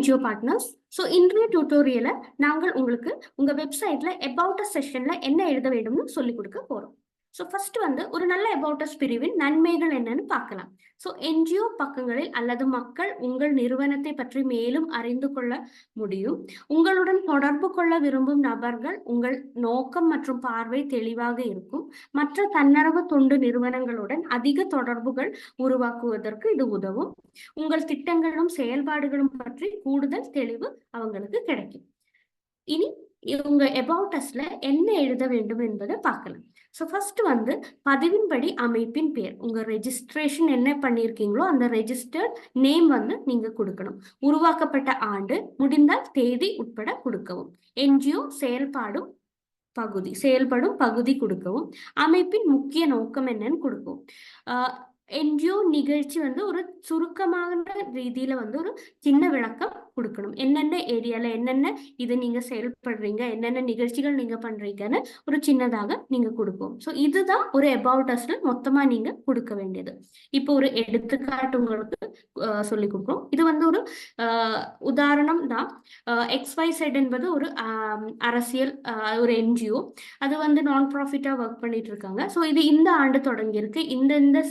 NGO partners. So இன்றைய டியூட்டோரியலை நாங்கள் உங்களுக்கு உங்க வெப்சைட்ல அபவுட் அஸ் செஷன்ல என்ன எழுத வேண்டும்னு சொல்லிக் கொடுக்க போறோம். ஸோ ஃபர்ஸ்ட் ஒரு நல்ல அபவுட் அஸ் பிரிவின் நன்மைகள் என்னன்னு பார்க்கலாம். ஸோ என்ஜிஓ பக்கங்களில் அல்லது மக்கள் உங்கள் நிறுவனத்தை பற்றி மேலும் அறிந்து கொள்ள முடியும். உங்களுடன் தொடர்பு கொள்ள விரும்பும் நபர்கள் உங்கள் நோக்கம் மற்றும் பார்வை தெளிவாக இருக்கும். மற்ற தன்னார்வ தொண்டு நிறுவனங்களுடன் அதிக தொடர்புகள் உருவாக்குவதற்கு இது உதவும். உங்கள் திட்டங்களும் செயல்பாடுகளும் பற்றி கூடுதல் தெளிவு அவங்களுக்கு கிடைக்கும். இனி உங்க அபவுட் அஸ்ல என்ன எழுத வேண்டும் என்பதை பார்க்கலாம். ஸோ ஃபர்ஸ்ட் பதிவின்படி அமைப்பின் பேர், உங்க ரெஜிஸ்ட்ரேஷன் என்ன பண்ணியிருக்கீங்களோ அந்த ரெஜிஸ்டர்ட் நேம் நீங்க கொடுக்கணும். உருவாக்கப்பட்ட ஆண்டு, முடிந்தால் தேதி உட்பட கொடுக்கவும். என்ஜிஓ செயல்படும் பகுதி கொடுக்கவும். அமைப்பின் முக்கிய நோக்கம் என்னன்னு கொடுக்கவும். என்ஜிஓ நிகழ்ச்சி ஒரு சுருக்கமான ரீதியில ஒரு சின்ன விளக்கம் கொடுக்கணும். என்னென்ன ஏரியால என்னென்ன இது நீங்க செயல்படுறீங்க, என்னென்ன நிகழ்ச்சிகள் நீங்க பண்றீங்கன்னு ஒரு சின்னதாக நீங்க கொடுப்போம். ஸோ இதுதான் ஒரு அபவுட் அஸ்ல மொத்தமா நீங்க கொடுக்க வேண்டியது. இப்போ ஒரு எடுத்துக்காட்டு உங்களுக்கு சொல்லி கொடுக்குறோம். இது ஒரு உதாரணம் தான். XYZ என்பது ஒரு அரசியல் ஒரு என்ஜிஓ. அது நான் ப்ராஃபிட்டா ஒர்க் பண்ணிட்டு இருக்காங்க. ஸோ இது இந்த ஆண்டு தொடங்கி இருக்கு. இந்த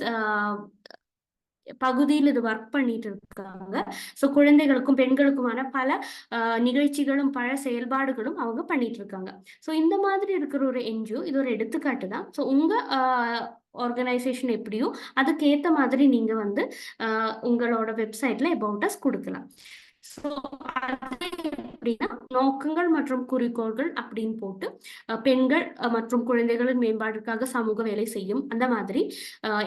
பகுதியில் இது ஒர்க் பண்ணிட்டு இருக்காங்க. ஸோ குழந்தைகளுக்கும் பெண்களுக்குமான பல நிகழ்ச்சிகளும் பல செயல்பாடுகளும் அவங்க பண்ணிட்டு இருக்காங்க. ஸோ இந்த மாதிரி இருக்கிற ஒரு என்ஜிஓ இது ஒரு எடுத்துக்காட்டு தான். ஸோ உங்க ஆர்கனைசேஷன் எப்படியோ அதுக்கேற்ற மாதிரி நீங்க உங்களோட வெப்சைட்ல அபவுட் அஸ் கொடுக்கலாம். ஸோ எப்படின்னா நோக்கங்கள் மற்றும் குறிக்கோள்கள் அப்படின்னு போட்டு பெண்கள் மற்றும் குழந்தைகளின் மேம்பாட்டுக்காக சமூக வேலை செய்யும். அந்த மாதிரி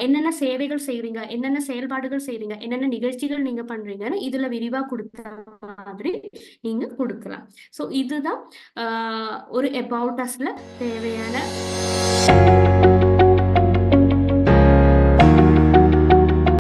என்னென்ன சேவைகள் செய்றீங்க, என்னென்ன செயல்பாடுகள் செய்றீங்க, என்னென்ன நிகழ்ச்சிகள் நீங்க பண்றீங்கன்னு இதுல விரிவா கொடுத்த மாதிரி நீங்க கொடுக்கலாம். ஸோ இதுதான் ஒரு அபவுட் அஸ்ல தேவையான